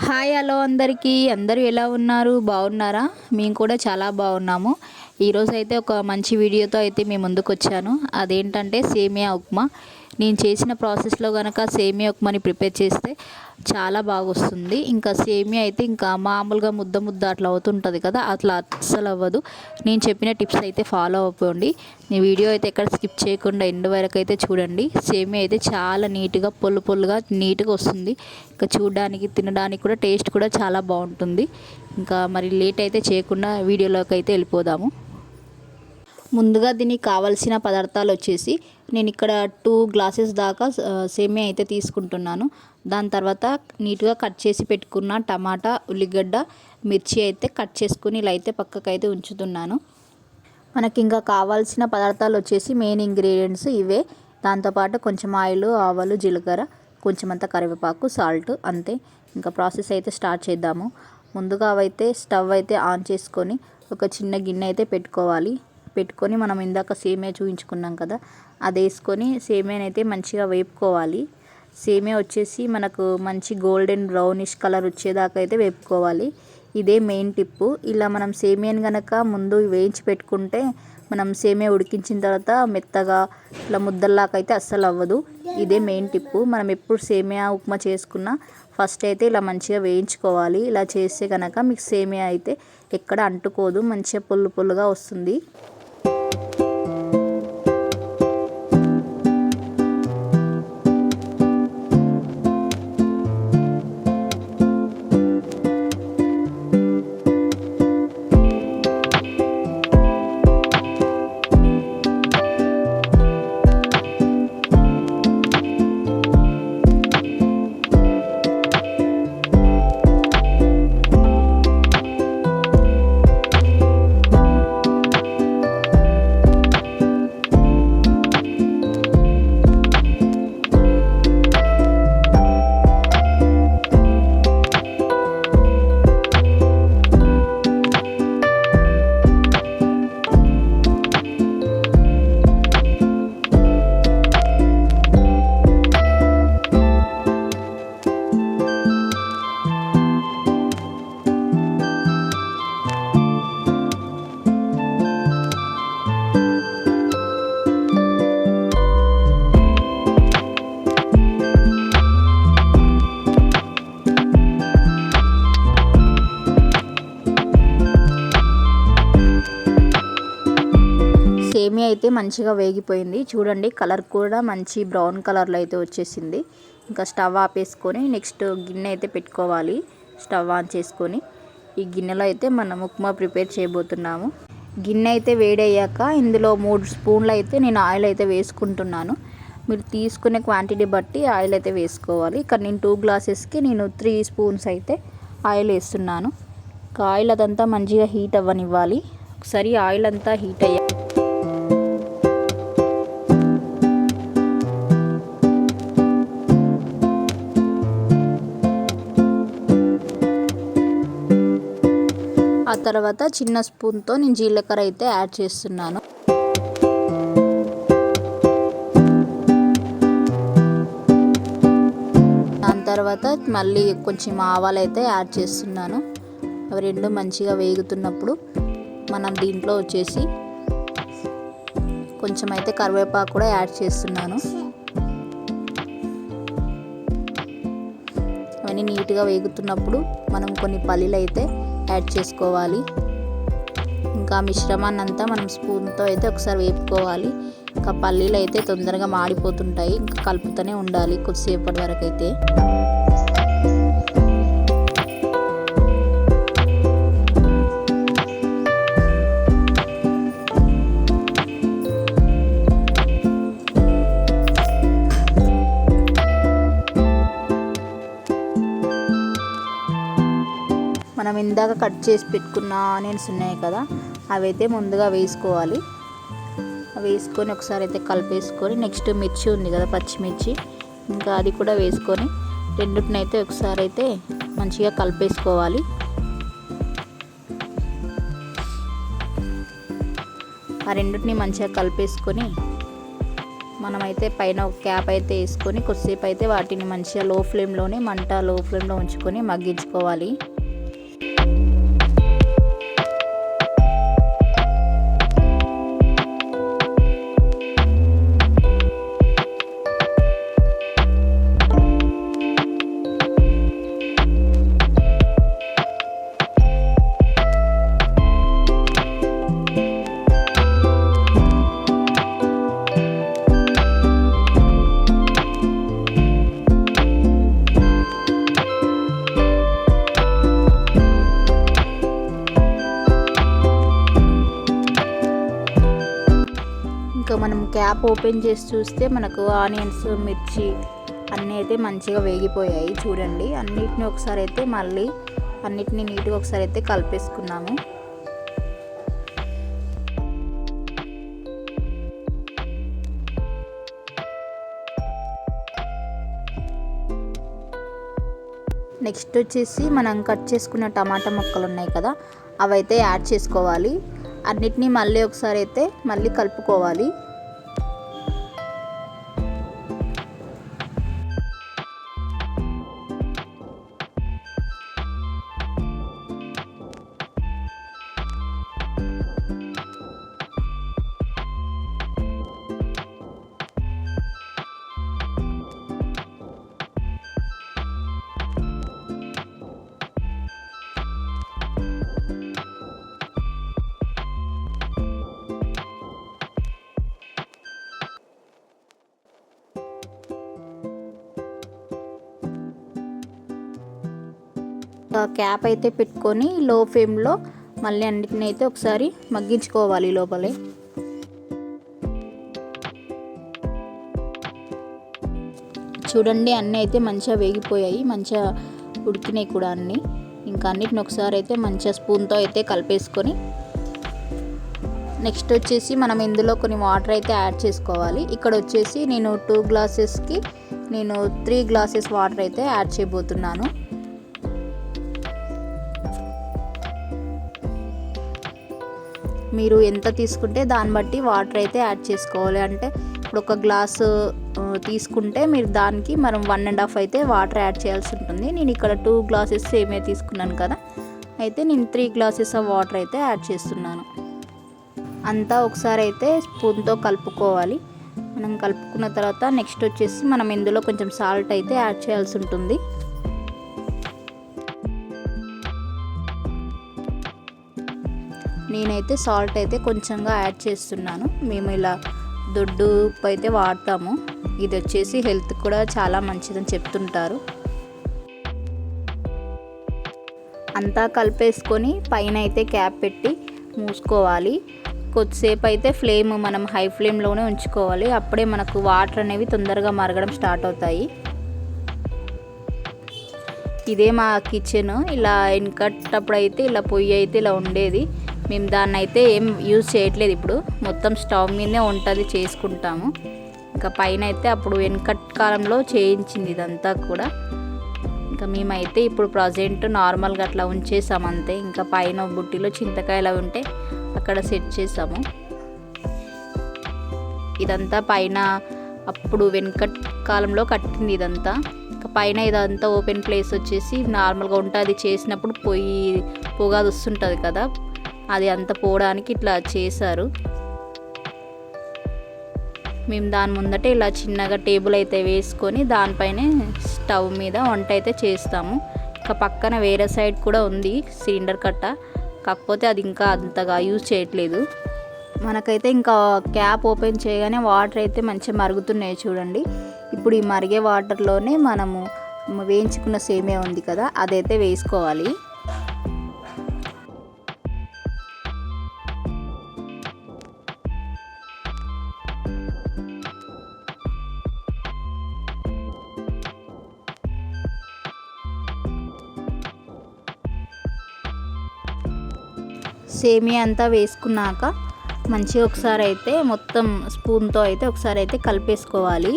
Hi hello అందరికీ అందరూ ఎలా ఉన్నారు బాగున్నారా? మేము కూడా చాలా బాగున్నాము. ఈరోజు అయితే ఒక మంచి వీడియోతో అయితే మేము ముందుకు వచ్చాను. అదేంటంటే సేమియా ఉప్మా. నేను చేసిన ప్రాసెస్లో కనుక సేమియా ఉప్మాని ప్రిపేర్ చేస్తే చాలా బాగా వస్తుంది. ఇంకా సేమియా అయితే ఇంకా మామూలుగా ముద్ద ముద్ద అట్లా అవుతుంటుంది కదా, అట్లా అస్సలు అవ్వదు. నేను చెప్పిన టిప్స్ అయితే ఫాలో అయిపోండి. ఈ వీడియో అయితే ఎక్కడ స్కిప్ చేయకుండా ఎండ్ వరకు అయితే చూడండి. సేమియా అయితే చాలా నీట్గా పొల్లు పొల్లుగా నీట్గా వస్తుంది. ఇంకా చూడడానికి తినడానికి కూడా టేస్ట్ కూడా చాలా బాగుంటుంది. ఇంకా మరి లేట్ అయితే చేయకుండా వీడియోలోకి అయితే వెళ్ళిపోదాము. ముందుగా దీనికి కావాల్సిన పదార్థాలు వచ్చేసి నేను ఇక్కడ 2 గ్లాసెస్ దాకా సేమియా అయితే తీసుకుంటున్నాను. దాని తర్వాత నీట్గా కట్ చేసి పెట్టుకున్న టమాటా, ఉల్లిగడ్డ, మిర్చి అయితే కట్ చేసుకుని ఇలా అయితే పక్కకు అయితే ఉంచుతున్నాను. మనకి ఇంకా కావాల్సిన పదార్థాలు వచ్చేసి మెయిన్ ఇంగ్రీడియంట్స్ ఇవే. దాంతోపాటు కొంచెం ఆయిల్, ఆవాలు, జీలకర్ర, కొంచెం అంత కరివేపాకు, సాల్ట్, అంతే. ఇంకా ప్రాసెస్ అయితే స్టార్ట్ చేద్దాము. ముందుగా అవైతే స్టవ్ అయితే ఆన్ చేసుకొని ఒక చిన్న గిన్నె అయితే పెట్టుకొని మనం ఇందాక సేమియా చూపించుకున్నాం కదా, అది వేసుకొని సేమియాని అయితే మంచిగా వేపుకోవాలి. సేమియా వచ్చేసి మనకు మంచి గోల్డెన్ బ్రౌనిష్ కలర్ వచ్చేదాకా అయితే వేపుకోవాలి. ఇదే మెయిన్ టిప్పు. ఇలా మనం సేమియాని కనుక ముందు వేయించి పెట్టుకుంటే మనం సేమియా ఉడికించిన తర్వాత మెత్తగా ఇట్లా ముద్దల్లాగా అయితే అస్సలు అవ్వదు. ఇదే మెయిన్ టిప్పు. మనం ఎప్పుడు సేమియా ఉప్మా చేసుకున్నా ఫస్ట్ అయితే ఇలా మంచిగా వేయించుకోవాలి. ఇలా చేస్తే కనుక మీకు సేమియా అయితే ఎక్కడ అంటుకోదు, మంచిగా పొల్లు పొల్లుగా వస్తుంది. సేమియా అయితే మంచిగా వేగిపోయింది. చూడండి, కలర్ కూడా మంచి బ్రౌన్ కలర్లో అయితే వచ్చేసింది. ఇంకా స్టవ్ ఆపేసుకొని నెక్స్ట్ గిన్నె అయితే పెట్టుకోవాలి. స్టవ్ ఆన్ చేసుకొని ఈ గిన్నెలో అయితే మనం ఉప్మా ప్రిపేర్ చేయబోతున్నాము. గిన్నె అయితే వేడయ్యాక ఇందులో 3 స్పూన్లు అయితే నేను ఆయిల్ అయితే వేసుకుంటున్నాను. మీరు తీసుకునే క్వాంటిటీ బట్టి ఆయిల్ అయితే వేసుకోవాలి. ఇక్కడ నేను 2 గ్లాసెస్కి నేను 3 స్పూన్స్ అయితే ఆయిల్ వేస్తున్నాను. ఆయిల్ అదంతా మంచిగా హీట్ అవ్వనివ్వాలి. ఒకసారి ఆయిల్ అంతా హీట్ అయ్యాక ఆ తర్వాత చిన్న స్పూన్తో నేను జీలకర్ర అయితే యాడ్ చేస్తున్నాను. దాని తర్వాత మళ్ళీ కొంచెం ఆవాలు అయితే యాడ్ చేస్తున్నాను. అవి రెండు మంచిగా వేగుతున్నప్పుడు మనం దీంట్లో వచ్చేసి కొంచెం అయితే కరివేపాకు కూడా యాడ్ చేస్తున్నాను. అవన్నీ నీట్గా వేగుతున్నప్పుడు మనం కొన్ని పల్లీలు అయితే యాడ్ చేసుకోవాలి. ఇంకా మిశ్రమాన్ని అంతా మనం స్పూన్తో అయితే ఒకసారి వేపుకోవాలి. ఇంకా పల్లీలు అయితే తొందరగా మాడిపోతుంటాయి. ఇంకా కలుపుతూనే ఉండాలి కొద్దిసేపటి వరకు అయితే. మనం ఇందాక కట్ చేసి పెట్టుకున్న ఆనియన్స్ ఉన్నాయి కదా, అవైతే ముందుగా వేసుకోవాలి. వేసుకొని ఒకసారి అయితే కలిపేసుకొని నెక్స్ట్ మిర్చి ఉంది కదా, పచ్చిమిర్చి, ఇంకా అది కూడా వేసుకొని రెండుటిని అయితే ఒకసారి అయితే మంచిగా కలిపేసుకోవాలి. ఆ రెండుటిని మంచిగా కలిపేసుకొని మనమైతే పైన ఒక క్యాప్ అయితే వేసుకొని కొద్దిసేపు అయితే వాటిని మంచిగా లో ఫ్లేమ్లోనే లో ఫ్లేమ్లో ఉంచుకొని మగ్గించుకోవాలి. ఇంకా మనం క్యాప్ ఓపెన్ చేసి చూస్తే మనకు ఆనియన్స్, మిర్చి అన్నీ అయితే మంచిగా వేగిపోయాయి. చూడండి, అన్నిటిని ఒకసారి అయితే మళ్ళీ అన్నిటిని నీట్గా ఒకసారి అయితే కలిపేసుకున్నాము. నెక్స్ట్ వచ్చేసి మనం కట్ చేసుకున్న టమాటా ముక్కలు ఉన్నాయి కదా, అవైతే యాడ్ చేసుకోవాలి. అన్నిటినీ మళ్ళీ ఒకసారి అయితే మళ్ళీ కలుపుకోవాలి. క్యాప్ అయితే పెట్టుకొని లో ఫ్లేమ్లో మళ్ళీ అన్నిటిని అయితే ఒకసారి మగ్గించుకోవాలి లోపలే. చూడండి, అన్నీ అయితే మంచిగా వేగిపోయాయి, మంచిగా ఉడికినాయి కూడా అన్నీ. ఇంకా అన్నిటిని ఒకసారి అయితే మంచిగా స్పూన్తో అయితే కలిపేసుకొని నెక్స్ట్ వచ్చేసి మనం ఇందులో కొన్ని వాటర్ అయితే యాడ్ చేసుకోవాలి. ఇక్కడ వచ్చేసి నేను 2 గ్లాసెస్కి 3 గ్లాసెస్ వాటర్ అయితే యాడ్ చేయబోతున్నాను. మీరు ఎంత తీసుకుంటే దాన్ని బట్టి వాటర్ అయితే యాడ్ చేసుకోవాలి. అంటే ఇప్పుడు ఒక గ్లాసు తీసుకుంటే మీరు దానికి మనం 1.5 అయితే వాటర్ యాడ్ చేయాల్సి ఉంటుంది. నేను ఇక్కడ 2 గ్లాసెస్ సేమే తీసుకున్నాను కదా, అయితే నేను 3 గ్లాసెస్ ఆఫ్ వాటర్ అయితే యాడ్ చేస్తున్నాను. అంతా ఒకసారి అయితే స్పూన్తో కలుపుకోవాలి. మనం కలుపుకున్న తర్వాత నెక్స్ట్ వచ్చేసి మనం ఇందులో కొంచెం సాల్ట్ అయితే యాడ్ చేయాల్సి ఉంటుంది. నేనైతే సాల్ట్ అయితే కొంచెంగా యాడ్ చేస్తున్నాను. మేము ఇలా దొడ్డు ఉప్పు అయితే వాడతాము. ఇది వచ్చేసి హెల్త్ కూడా చాలా మంచిదని చెప్తుంటారు. అంతా కలిపేసుకొని పైన అయితే క్యాప్ పెట్టి మూసుకోవాలి. కొద్దిసేపు అయితే ఫ్లేమ్ మనం హై ఫ్లేమ్లోనే ఉంచుకోవాలి. అప్పుడే మనకు వాటర్ అనేవి తొందరగా మరగడం స్టార్ట్ అవుతాయి. ఇదే మా కిచెన్. ఇలా వెనకటప్పుడు అయితే ఇలా పొయ్యి అయితే ఇలా ఉండేది. మేము దాన్ని అయితే ఏం యూజ్ చేయట్లేదు. ఇప్పుడు మొత్తం స్టవ్ మీదే వంటది చేసుకుంటాము. ఇంకా పైన అయితే అప్పుడు వెనకట్ కాలంలో చేయించింది ఇదంతా కూడా. ఇంకా మేమైతే ఇప్పుడు ప్రజెంట్ నార్మల్గా అట్లా ఉంచేసాము అంతే. ఇంకా పైన బుట్టిలో చింతకాయలు అవి ఉంటే అక్కడ సెట్ చేసాము. ఇదంతా పైన అప్పుడు వెనకట్ కాలంలో కట్టింది ఇదంతా. ఇంకా పైన ఇదంతా ఓపెన్ ప్లేస్ వచ్చేసి నార్మల్గా ఉంటుంది. చేసినప్పుడు పొగది వస్తుంటుంది కదా, అది అంతా పోవడానికి ఇట్లా చేశారు. మేము దాని ముందటే ఇలా చిన్నగా టేబుల్ అయితే వేసుకొని దానిపైనే స్టవ్ మీద వంట అయితే చేస్తాము. ఇంకా పక్కన వేరే సైడ్ కూడా ఉంది సిలిండర్ కట్ట, కాకపోతే అది ఇంకా అంతగా యూజ్ చేయట్లేదు. మనకైతే ఇంకా క్యాప్ ఓపెన్ చేయగానే వాటర్ అయితే మంచిగా మరుగుతున్నాయి చూడండి. ఇప్పుడు ఈ మరిగే వాటర్లోనే మనము వేయించుకున్న సేమియా ఉంది కదా, అదైతే వేసుకోవాలి. సేమియా అంతా వేసుకున్నాక మంచిగా ఒకసారి అయితే మొత్తం స్పూన్తో అయితే ఒకసారి అయితే కలిపేసుకోవాలి.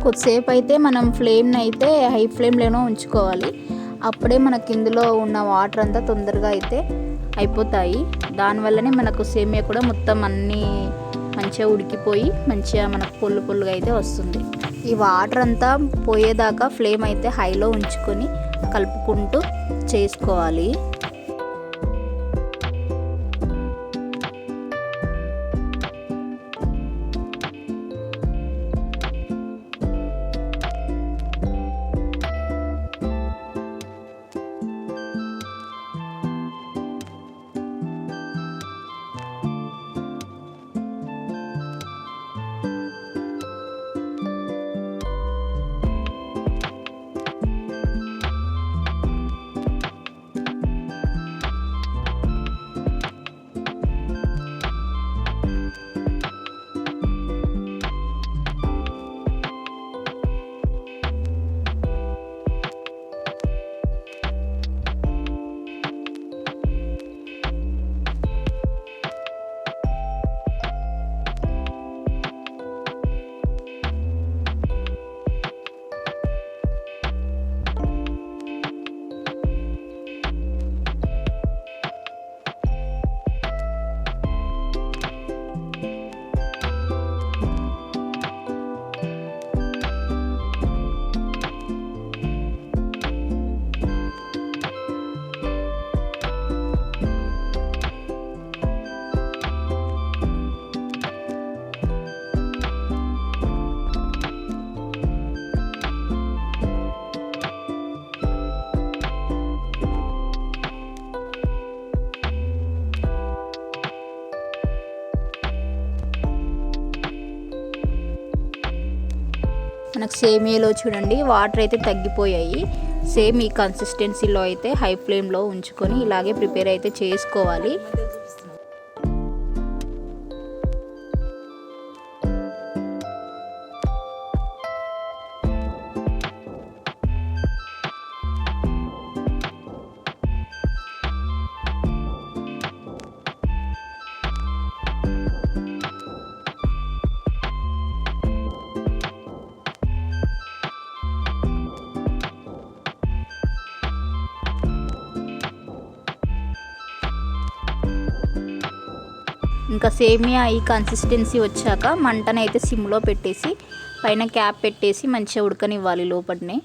కొద్దిసేపు అయితే మనం ఫ్లేమ్ని అయితే హై ఫ్లేమ్లోనే ఉంచుకోవాలి. అప్పుడే మనకి ఇందులో ఉన్న వాటర్ అంతా తొందరగా అయితే అయిపోతాయి. దానివల్లనే మనకు సేమియా కూడా మొత్తం అన్నీ మంచిగా ఉడికిపోయి మంచిగా మనకు పొల్లు పొల్లుగా అయితే వస్తుంది. ఈ వాటర్ అంతా పోయేదాకా ఫ్లేమ్ అయితే హైలో ఉంచుకొని కలుపుకుంటూ చేసుకోవాలి. మనకు సేమియాలో చూడండి వాటర్ అయితే తగ్గిపోయాయి. సేమ్ ఈ కన్సిస్టెన్సీలో అయితే హై ఫ్లేమ్లో ఉంచుకొని ఇలాగే ప్రిపేర్ అయితే చేసుకోవాలి. ఇంకా సేమియా ఈ కన్సిస్టెన్సీ వచ్చాక మంటనైతే సిమ్లో పెట్టేసి పైన క్యాప్ పెట్టేసి మంచిగా ఉడకనివ్వాలి లోపలనే.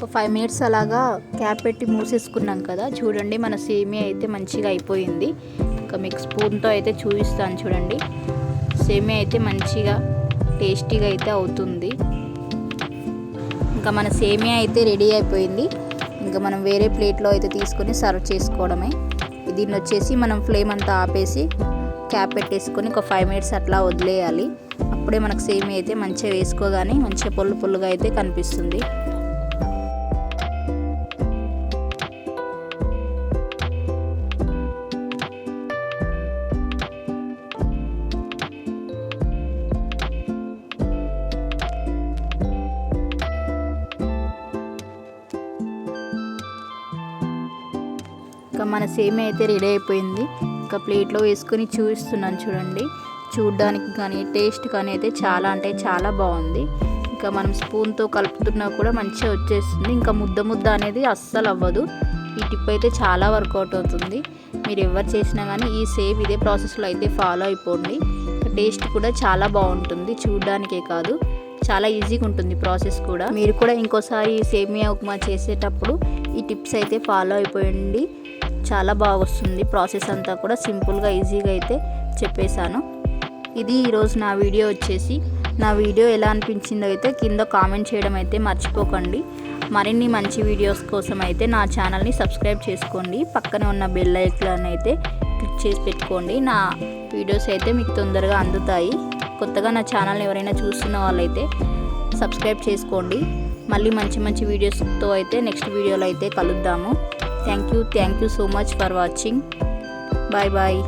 ఒక 5 minutes అలాగా క్యాప్ పెట్టి మూసేసుకున్నాం కదా. చూడండి మన సేమియా అయితే మంచిగా అయిపోయింది. ఇంకా మీకు స్పూన్తో అయితే చూపిస్తాను చూడండి. సేమియా అయితే మంచిగా టేస్టీగా అయితే అవుతుంది. ఇంకా మన సేమియా అయితే రెడీ అయిపోయింది. ఇంకా మనం వేరే ప్లేట్లో అయితే తీసుకొని సర్వ్ చేసుకోవడమే. దీన్ని వచ్చేసి మనం ఫ్లేమ్ అంతా ఆపేసి క్యాప్ పెట్టేసుకొని ఒక 5 minutes అట్లా వదిలేయాలి. అప్పుడే మనకు సేమియా అయితే మంచిగా వేసుకోగానే మంచిగా పొల్లు పొల్లుగా అయితే కనిపిస్తుంది. ఇంకా మన సేమియా అయితే రెడీ అయిపోయింది. ఇంకా ప్లేట్లో వేసుకొని చూపిస్తున్నాను చూడండి. చూడడానికి కానీ టేస్ట్ కానీ అయితే చాలా అంటే చాలా బాగుంది. ఇంకా మనం స్పూన్తో కలుపుతున్నా కూడా మంచిగా వచ్చేస్తుంది. ఇంకా ముద్ద అనేది అస్సలు అవ్వదు. ఈ టిప్ అయితే చాలా వర్కౌట్ అవుతుంది. మీరు ఎవరు చేసినా కానీ ఈ సేమ్ ఇదే ప్రాసెస్లో అయితే ఫాలో అయిపోండి. టేస్ట్ కూడా చాలా బాగుంటుంది. చూడడానికే కాదు చాలా ఈజీగా ఉంటుంది ప్రాసెస్ కూడా. మీరు కూడా ఇంకోసారి సేమియా ఉప్మా చేసేటప్పుడు ఈ టిప్స్ అయితే ఫాలో అయిపోయండి. చాలా బాగా వస్తుంది. ప్రాసెస్ అంతా కూడా సింపుల్గా ఈజీగా అయితే చెప్పేశాను. ఇది ఈరోజు నా వీడియో వచ్చేసి. నా వీడియో ఎలా అనిపించిందో అయితే కింద కామెంట్ చేయడం అయితే మర్చిపోకండి. మరిన్ని మంచి వీడియోస్ కోసం అయితే నా ఛానల్ని సబ్స్క్రైబ్ చేసుకోండి. పక్కనే ఉన్న బెల్ ఐకాన్ అయితే క్లిక్ చేసి పెట్టుకోండి. నా వీడియోస్ అయితే మీకు తొందరగా అందుతాయి. కొత్తగా నా ఛానల్ని ఎవరైనా చూస్తున్న వాళ్ళైతే సబ్స్క్రైబ్ చేసుకోండి. మళ్ళీ మంచి వీడియోస్తో అయితే నెక్స్ట్ వీడియోలో అయితే కలుద్దాము. Thank you so much for watching. Bye bye.